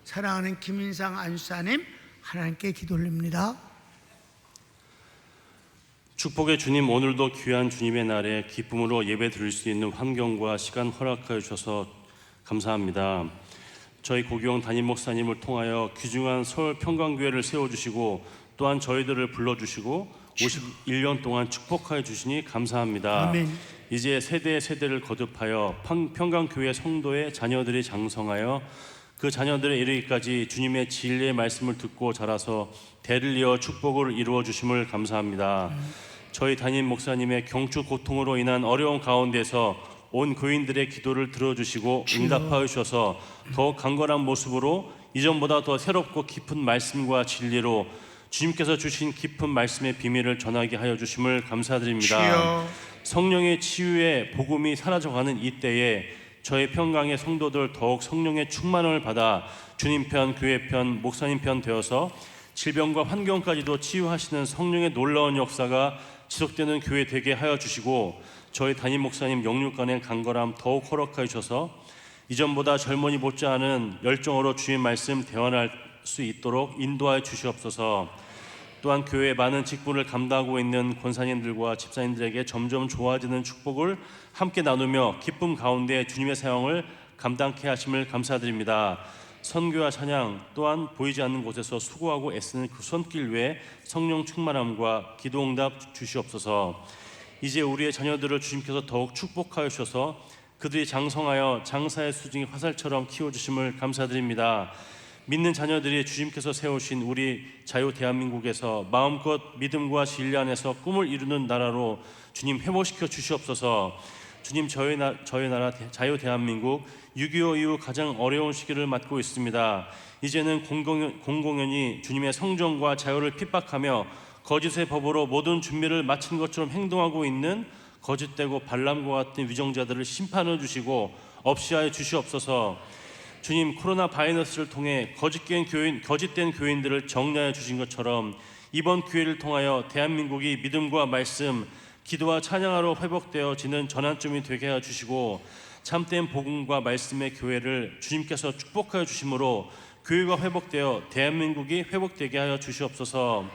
사랑하는 김인상 안수사님, 하나님께 기도 올립니다. 축복의 주님, 오늘도 귀한 주님의 날에 기쁨으로 예배 드릴 수 있는 환경과 시간 허락하여 주셔서 감사합니다. 저희 고기영 담임 목사님을 통하여 귀중한 서울 평강교회를 세워주시고 또한 저희들을 불러주시고 51년 동안 축복하여 주시니 감사합니다. 아멘. 이제 세대를 거듭하여 평강교회 성도의 자녀들이 장성하여 그 자녀들의 이르기까지 주님의 진리의 말씀을 듣고 자라서 대를 이어 축복을 이루어 주심을 감사합니다. 저희 담임 목사님의 경주 고통으로 인한 어려운 가운데서 온 교인들의 기도를 들어주시고 응답하여 주셔서 더욱 강건한 모습으로 이전보다 더 새롭고 깊은 말씀과 진리로 주님께서 주신 깊은 말씀의 비밀을 전하게 하여 주심을 감사드립니다. 주여. 성령의 치유의 복음이 사라져가는 이때에 저희 평강의 성도들 더욱 성령의 충만을 받아 주님 편, 교회 편, 목사님 편 되어서 질병과 환경까지도 치유하시는 성령의 놀라운 역사가 지속되는 교회 되게 하여 주시고 저희 담임 목사님 영육간의 강건함 더욱 허락하여 주셔서 이전보다 젊은이 못지않은 열정으로 주의 말씀 대언할 수 있도록 인도하여 주시옵소서. 또한 교회의 많은 직분을 감당하고 있는 권사님들과 집사님들에게 점점 좋아지는 축복을 함께 나누며 기쁨 가운데 주님의 사역을 감당케 하심을 감사드립니다. 선교와 찬양 또한 보이지 않는 곳에서 수고하고 애쓰는 그 손길 외에 성령 충만함과 기도응답 주시옵소서. 이제 우리의 자녀들을 주님께서 더욱 축복하여 주셔서 그들이 장성하여 장사의 수중의 화살처럼 키워주심을 감사드립니다. 믿는 자녀들이 주님께서 세우신 우리 자유 대한민국에서 마음껏 믿음과 진리 안에서 꿈을 이루는 나라로 주님 회복시켜 주시옵소서. 주님, 저희 나라 자유 대한민국 6.25 이후 가장 어려운 시기를 맞고 있습니다. 이제는 공공연히 주님의 성정과 자유를 핍박하며 거짓의 법으로 모든 준비를 마친 것처럼 행동하고 있는 거짓되고 발람과 같은 위정자들을 심판해 주시고 없이 하여 주시옵소서. 주님, 코로나 바이러스를 통해 거짓된 교인들을 정리하여 주신 것처럼 이번 기회를 통하여 대한민국이 믿음과 말씀, 기도와 찬양하러 회복되어지는 전환점이 되게 하여 주시고 참된 복음과 말씀의 교회를 주님께서 축복하여 주심으로 교회가 회복되어 대한민국이 회복되게 하여 주시옵소서.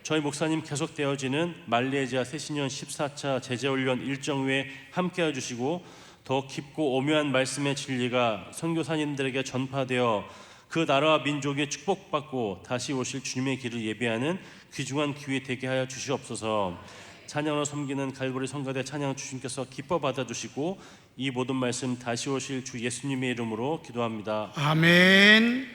저희 목사님 계속되어지는 말레이시아 새신년 14차 제자훈련 일정 외에 함께하여 주시고 더 깊고 오묘한 말씀의 진리가 선교사님들에게 전파되어 그 나라와 민족이 축복받고 다시 오실 주님의 길을 예배하는 귀중한 기회 되게 하여 주시옵소서. 찬양으로 섬기는 갈보리 성가대 찬양 주님께서 기뻐 받아주시고 이 모든 말씀 다시 오실 주 예수님의 이름으로 기도합니다. 아멘.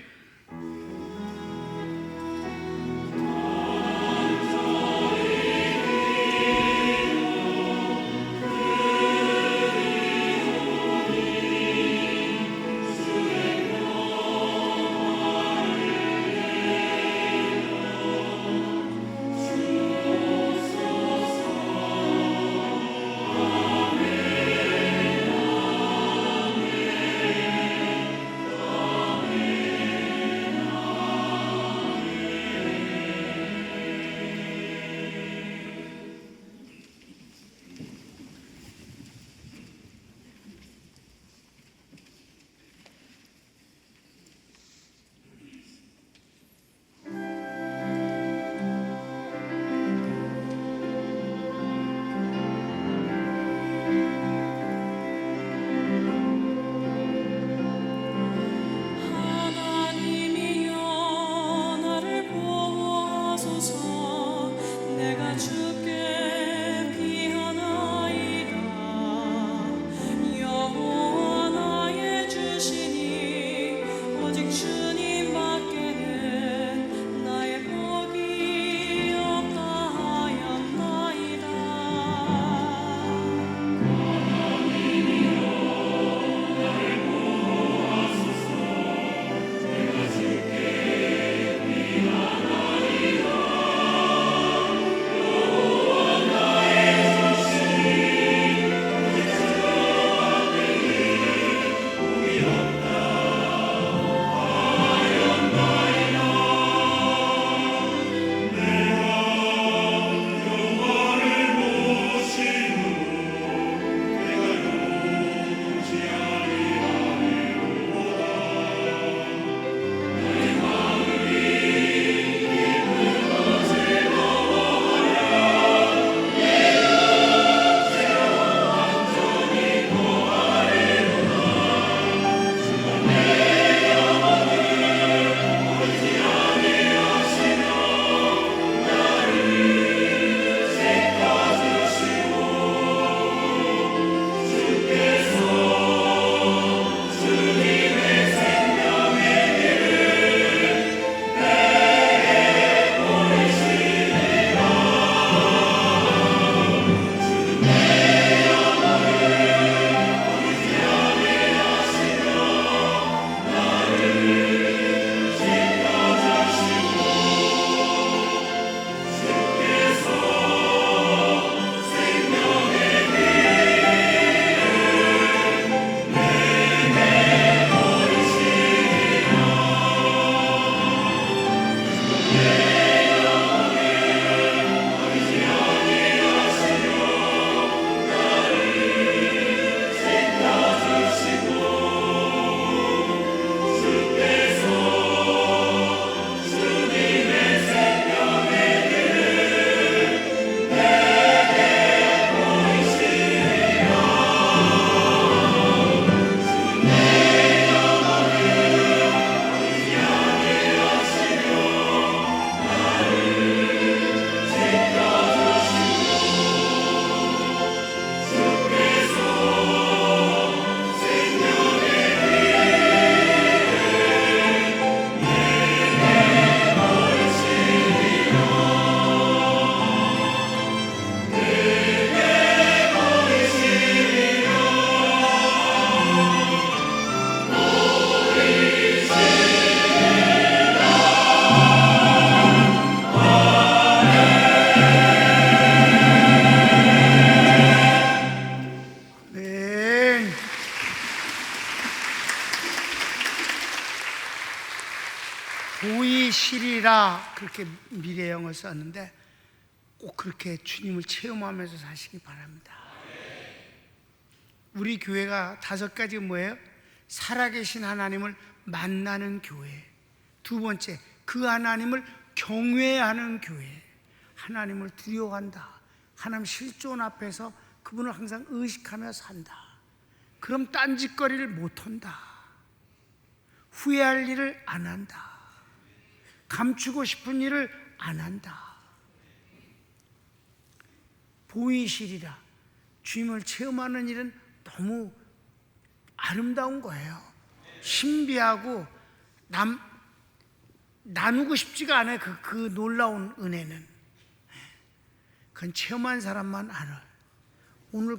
보이시리라 그렇게 미래형을 썼는데 꼭 그렇게 주님을 체험하면서 사시기 바랍니다. 우리 교회가 5가지 뭐예요? 살아계신 하나님을 만나는 교회. 두 번째, 그 하나님을 경외하는 교회. 하나님을 두려워한다. 하나님 실존 앞에서 그분을 항상 의식하며 산다. 그럼 딴짓거리를 못한다. 후회할 일을 안 한다. 감추고 싶은 일을 안 한다. 보이시리라. 주님을 체험하는 일은 너무 아름다운 거예요. 신비하고 나누고 싶지가 않아요. 그 놀라운 은혜는. 그건 체험한 사람만 알아요. 오늘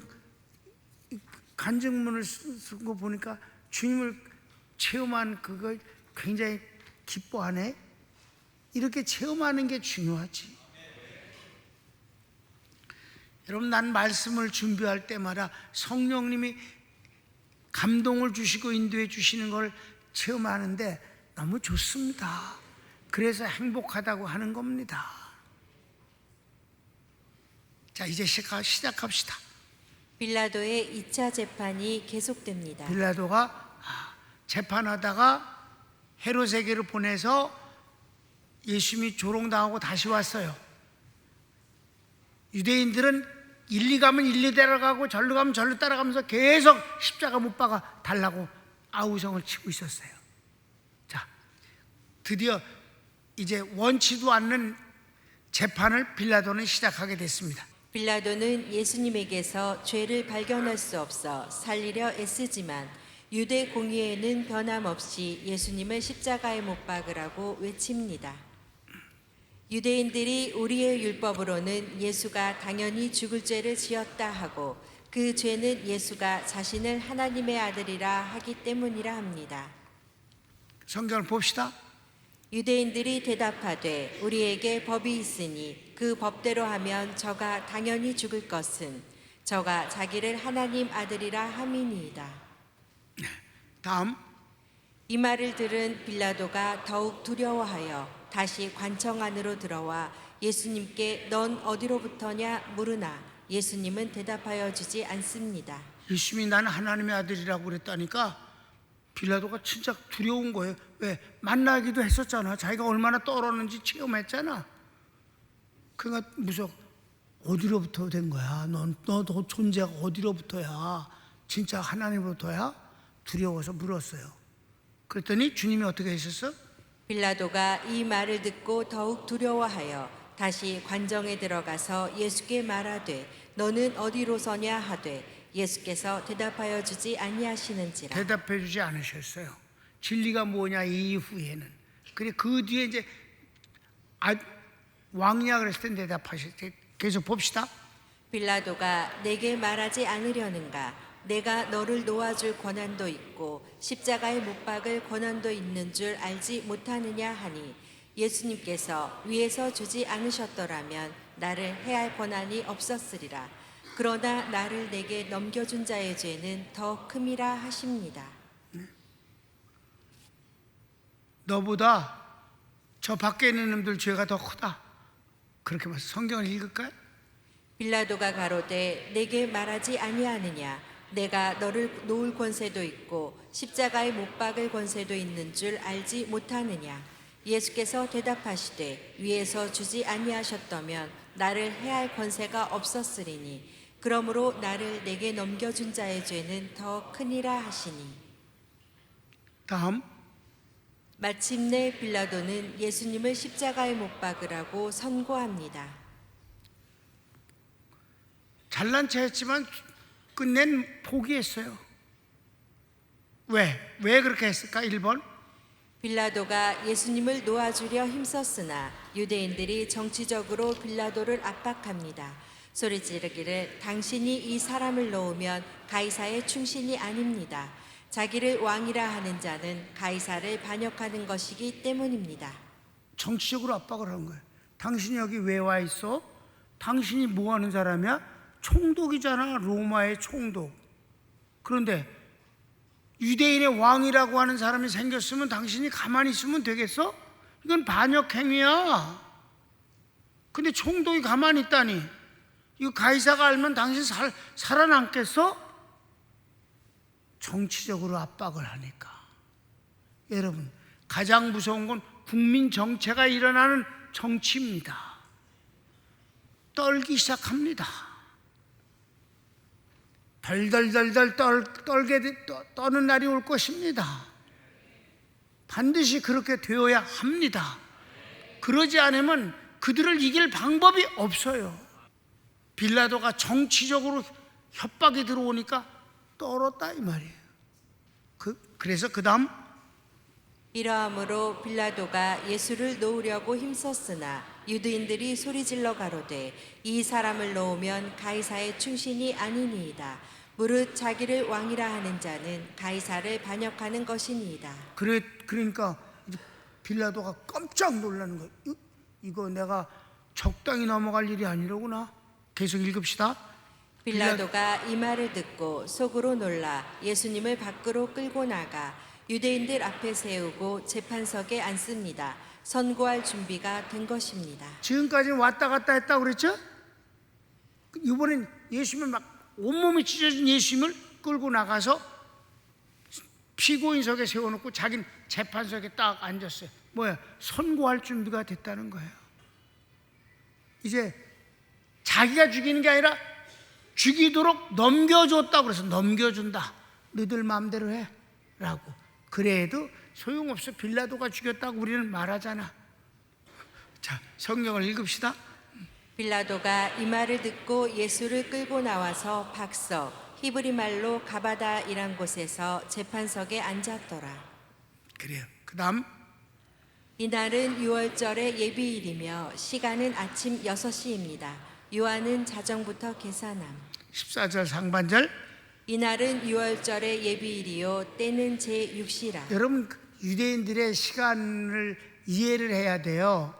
간증문을 쓴 거 보니까 주님을 체험한 그거 굉장히 기뻐하네. 이렇게 체험하는 게 중요하지. 여러분, 난 말씀을 준비할 때마다 성령님이 감동을 주시고 인도해 주시는 걸 체험하는데 너무 좋습니다. 그래서 행복하다고 하는 겁니다. 자, 이제 시작합시다. 빌라도의 2차 재판이 계속됩니다. 빌라도가 재판하다가 헤롯에게로 보내서 예수님이 조롱당하고 다시 왔어요. 유대인들은 일리 가면 일리 따라가고 절로 가면 절로 따라가면서 계속 십자가 못 박아 달라고 아우성을 치고 있었어요. 자, 드디어 이제 원치도 않는 재판을 빌라도는 시작하게 됐습니다. 빌라도는 예수님에게서 죄를 발견할 수 없어 살리려 애쓰지만 유대 공의회는 변함없이 예수님을 십자가에 못 박으라고 외칩니다. 유대인들이 우리의 율법으로는 예수가 당연히 죽을 죄를 지었다 하고 그 죄는 예수가 자신을 하나님의 아들이라 하기 때문이라 합니다. 성경을 봅시다. 유대인들이 대답하되 우리에게 법이 있으니 그 법대로 하면 저가 당연히 죽을 것은 저가 자기를 하나님 아들이라 함이니이다. 다음. 이 말을 들은 빌라도가 더욱 두려워하여 다시 관청 안으로 들어와 예수님께 넌 어디로부터냐 물으나 예수님은 대답하여 주지 않습니다. 예수님이 나는 하나님의 아들이라고 그랬다니까 빌라도가 진짜 두려운 거예요. 왜? 만나기도 했었잖아. 자기가 얼마나 떨었는지 체험했잖아. 그러니까 무슨 어디로부터 된 거야? 너 존재가 어디로부터야? 진짜 하나님으로부터야? 두려워서 물었어요. 그랬더니 주님이 어떻게 하셨어? 빌라도가 이 말을 듣고 더욱 두려워하여 다시 관정에 들어가서 예수께 말하되 너는 어디로서냐 하되 예수께서 대답하여 주지 아니하시는지라. 대답해 주지 않으셨어요. 진리가 뭐냐 이후에는. 그래 그 뒤에 이제 왕이야 그랬을 때 대답하셨지. 계속 봅시다. 빌라도가 내게 말하지 않으려는가 내가 너를 놓아줄 권한도 있고 십자가에 못 박을 권한도 있는 줄 알지 못하느냐 하니 예수님께서 위에서 주지 않으셨더라면 나를 해할 권한이 없었으리라. 그러나 나를 내게 넘겨준 자의 죄는 더 큼이라 하십니다. 너보다 저 밖에 있는 놈들 죄가 더 크다. 그렇게 봐서 성경을 읽을까요? 빌라도가 가로되 내게 말하지 아니하느냐 내가 너를 놓을 권세도 있고 십자가에 못 박을 권세도 있는 줄 알지 못하느냐. 예수께서 대답하시되 위에서 주지 아니하셨다면 나를 해할 권세가 없었으리니 그러므로 나를 내게 넘겨준 자의 죄는 더 크니라 하시니. 다음. 마침내 빌라도는 예수님을 십자가에 못 박으라고 선고합니다. 잘난 체 했지만 끝낸 포기했어요. 왜 그렇게 했을까? 1번. 빌라도가 예수님을 놓아주려 힘썼으나 유대인들이 정치적으로 빌라도를 압박합니다. 소리 지르기를 당신이 이 사람을 놓으면 가이사의 충신이 아닙니다. 자기를 왕이라 하는 자는 가이사를 반역하는 것이기 때문입니다. 정치적으로 압박을 한 거예요. 당신이 여기 왜 와 있어? 당신이 뭐 하는 사람이야? 총독이잖아. 로마의 총독. 그런데 유대인의 왕이라고 하는 사람이 생겼으면 당신이 가만히 있으면 되겠어? 이건 반역 행위야. 근데 총독이 가만히 있다니. 이거 가이사가 알면 당신 살아남겠어? 정치적으로 압박을 하니까. 여러분, 가장 무서운 건 국민 정체가 일어나는 정치입니다. 떨기 시작합니다. 덜덜덜덜 떠는 날이 올 것입니다. 반드시 그렇게 되어야 합니다. 그러지 않으면 그들을 이길 방법이 없어요. 빌라도가 정치적으로 협박이 들어오니까 떨었다 이 말이에요. 그래서 그 다음 이러함으로 빌라도가 예수를 놓으려고 힘썼으나 유대인들이 소리질러 가로되 이 사람을 놓으면 가이사의 충신이 아니니이다. 무릇 자기를 왕이라 하는 자는 가이사를 반역하는 것이니이다. 그러니까 빌라도가 깜짝 놀라는 거예요. 이거 내가 적당히 넘어갈 일이 아니로구나. 계속 읽읍시다. 빌라도가 이 말을 듣고 속으로 놀라 예수님을 밖으로 끌고 나가 유대인들 앞에 세우고 재판석에 앉습니다. 선고할 준비가 된 것입니다. 지금까지는 왔다 갔다 했다고 그랬죠? 이번엔 예수님을 막 온몸이 찢어진 예수님을 끌고 나가서 피고인석에 세워놓고 자기는 재판석에 딱 앉았어요. 뭐야? 선고할 준비가 됐다는 거예요. 이제 자기가 죽이는 게 아니라 죽이도록 넘겨줬다고 그래서 넘겨준다. 너희들 마음대로 해 라고. 그래도 소용없어. 빌라도가 죽였다고 우리는 말하잖아. 자, 성경을 읽읍시다. 빌라도가 이 말을 듣고 예수를 끌고 나와서 박석 히브리 말로 가바다이란 곳에서 재판석에 앉았더라. 그래요. 그 다음 이날은 유월절의 예비일이며 시간은 아침 6시입니다. 요한은 자정부터 계산함. 14절 상반절. 이날은 유월절의 예비일이요 때는 제6시라. 여러분, 유대인들의 시간을 이해를 해야 돼요.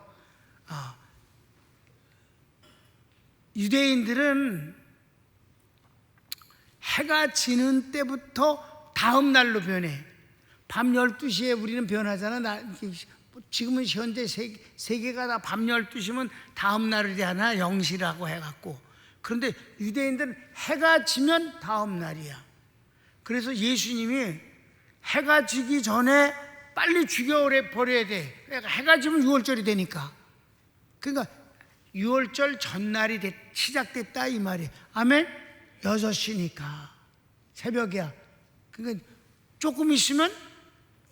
유대인들은 해가 지는 때부터 다음 날로 변해. 밤 12시에 우리는 변하잖아. 지금은 현재 세계가 다 밤 12시면 다음 날이 하나 0시라고 해갖고. 그런데 유대인들은 해가 지면 다음 날이야. 그래서 예수님이 해가 지기 전에 빨리 죽여버려야 돼. 그러니까 해가 지면 6월절이 되니까. 그러니까 6월절 전날이 시작됐다 이 말이에요. 아멘? 6시니까 새벽이야. 그러니까 조금 있으면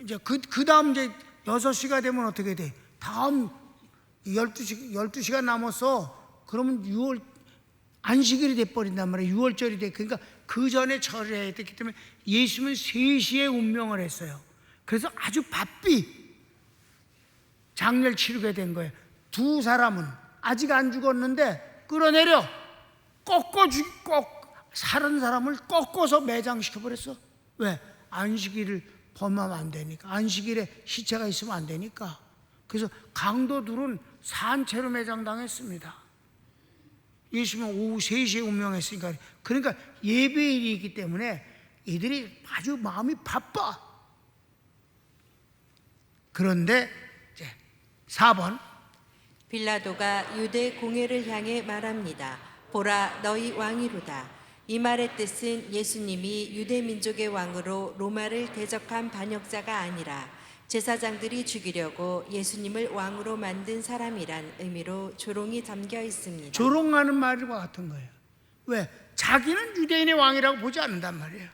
이제 그 다음 이제 6시가 되면 어떻게 돼? 다음 12시가 남았어. 그러면 안식일이 돼버린단 말이에요. 6월절이 돼. 그러니까 그 전에 절을 해야 됐기 때문에 예수님은 3시에 운명을 했어요. 그래서 아주 바삐 장례를 치르게 된 거예요. 두 사람은 아직 안 죽었는데 끌어내려 살은 사람을 꺾어서 매장시켜버렸어. 왜? 안식일을 범하면 안 되니까. 안식일에 시체가 있으면 안 되니까. 그래서 강도들은 산채로 매장당했습니다. 예수님은 오후 3시에 운명했으니까. 그러니까 예배일이기 때문에 이들이 아주 마음이 바빠. 그런데 이제 4번 빌라도가 유대 공회를 향해 말합니다. 보라 너희 왕이로다. 이 말의 뜻은 예수님이 유대 민족의 왕으로 로마를 대적한 반역자가 아니라 제사장들이 죽이려고 예수님을 왕으로 만든 사람이란 의미로 조롱이 담겨 있습니다. 조롱하는 말과 같은 거예요. 왜? 자기는 유대인의 왕이라고 보지 않는단 말이에요.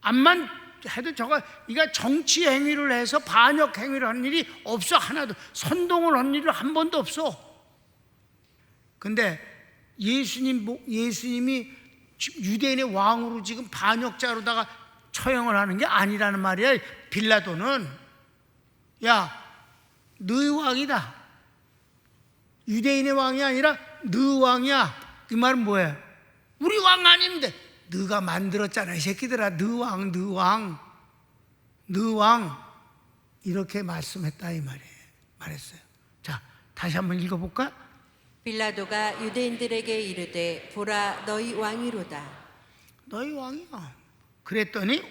암만 해도 이가 정치 행위를 해서 반역 행위를 한 일이 없어. 하나도. 선동을 한 일이 한 번도 없어. 근데 예수님이 유대인의 왕으로 지금 반역자로다가 처형을 하는 게 아니라는 말이야. 빌라도는 야, 너희 왕이다. 유대인의 왕이 아니라 너 왕이야. 이 말은 뭐예요? 우리 왕 아닌데 너가 만들었잖아 이 새끼들아. 너 왕 이렇게 말씀했다 이 말했어요. 자, 다시 한번 읽어볼까? 빌라도가 유대인들에게 이르되 보라 너희 왕이로다. 너희 왕이야. 그랬더니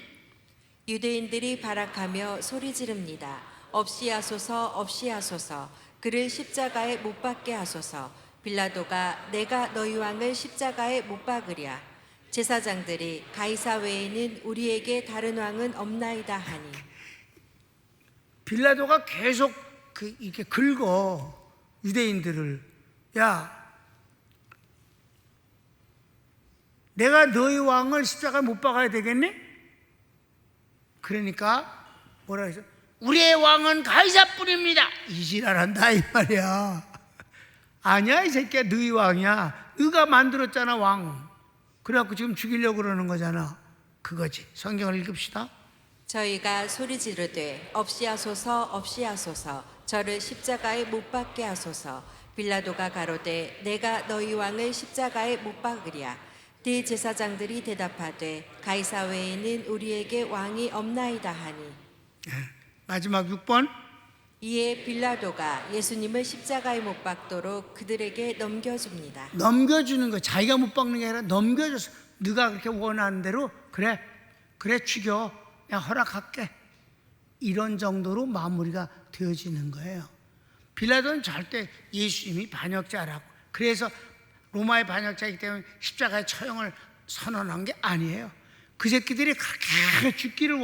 유대인들이 발악하며 소리 지릅니다. 없이 하소서 없이 하소서 그를 십자가에 못 박게 하소서. 빌라도가 내가 너희 왕을 십자가에 못 박으랴. 제사장들이 가이사 외에는 우리에게 다른 왕은 없나이다 하니. 빌라도가 계속 이렇게 긁어 유대인들을. 야, 내가 너희 왕을 십자가에 못 박아야 되겠니? 그러니까 뭐라 해서 우리의 왕은 가이사뿐입니다 이 지랄한다 이 말이야. 아니야, 이 새끼야, 너희 왕이야. 너가 만들었잖아 왕. 그래갖고 지금 죽이려고 그러는 거잖아. 그거지. 성경을 읽읍시다. 저희가 소리 지르되 없이 하소서 없이 하소서 저를 십자가에 못 박게 하소서. 빌라도가 가로되 내가 너희 왕을 십자가에 못 박으랴. 대제사장들이 대답하되 가이사 외에는 우리에게 왕이 없나이다 하니. 마지막 6번. 이에 빌라도가 예수님을 십자가에 못 박도록 그들에게 넘겨줍니다. 넘겨주는 거. 자기가 못 박는 게 아니라 넘겨줘서 네가 그렇게 원하는 대로 그래 죽여. 야, 허락할게. 이런 정도로 마무리가 되어지는 거예요. 빌라도는 절대 예수님이 반역자라고, 그래서 로마의 반역자이기 때문에 십자가의 처형을 선언한 게 아니에요. 그 새끼들이 그렇게 죽기를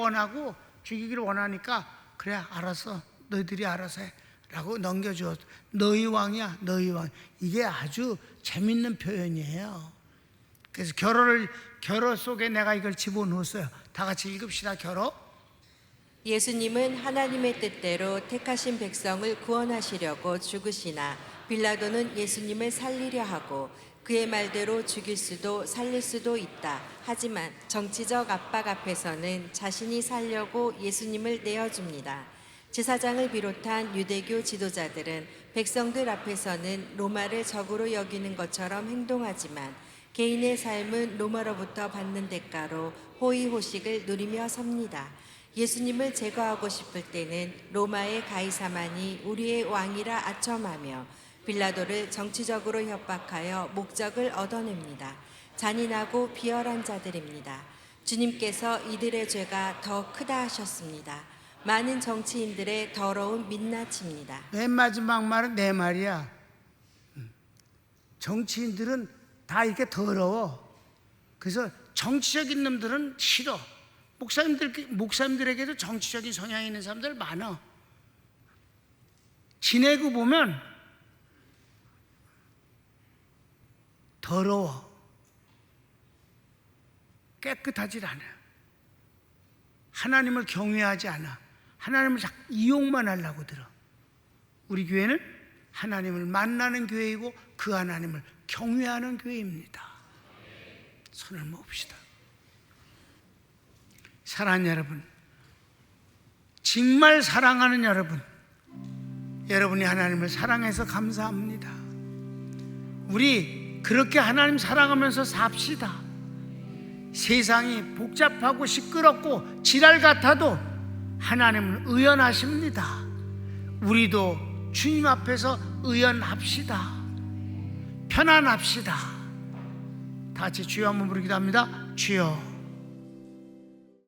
원하니까 그래 알았어, 너희들이 알아서 해 라고 넘겨줘. 너희 왕이야, 너희 왕. 이게 아주 재밌는 표현이에요. 그래서 결혼 속에 내가 이걸 집어넣었어요. 다 같이 읽읍시다. 결혼. 예수님은 하나님의 뜻대로 택하신 백성을 구원하시려고 죽으시나 빌라도는 예수님을 살리려 하고 그의 말대로 죽일 수도 살릴 수도 있다. 하지만 정치적 압박 앞에서는 자신이 살려고 예수님을 내어줍니다. 제사장을 비롯한 유대교 지도자들은 백성들 앞에서는 로마를 적으로 여기는 것처럼 행동하지만 개인의 삶은 로마로부터 받는 대가로 호의호식을 누리며 섭니다. 예수님을 제거하고 싶을 때는 로마의 가이사만이 우리의 왕이라 아첨하며 빌라도를 정치적으로 협박하여 목적을 얻어냅니다. 잔인하고 비열한 자들입니다. 주님께서 이들의 죄가 더 크다 하셨습니다. 많은 정치인들의 더러운 민낯입니다. 맨 마지막 말은 내 말이야. 정치인들은 다 이렇게 더러워. 그래서 정치적인 놈들은 싫어. 목사님들에게도 정치적인 성향이 있는 사람들 많아. 지내고 보면 더러워. 깨끗하지 않아. 하나님을 경외하지 않아. 하나님을 자꾸 이용만 하려고 들어. 우리 교회는 하나님을 만나는 교회이고 그 하나님을 경외하는 교회입니다. 손을 모읍시다. 사랑하는 여러분, 정말 사랑하는 여러분, 여러분이 하나님을 사랑해서 감사합니다. 우리 그렇게 하나님 사랑하면서 삽시다. 세상이 복잡하고 시끄럽고 지랄 같아도 하나님은 의연하십니다. 우리도 주님 앞에서 의연합시다. 편안합시다. 다 같이 주여 한번 부르기도 합니다. 주여.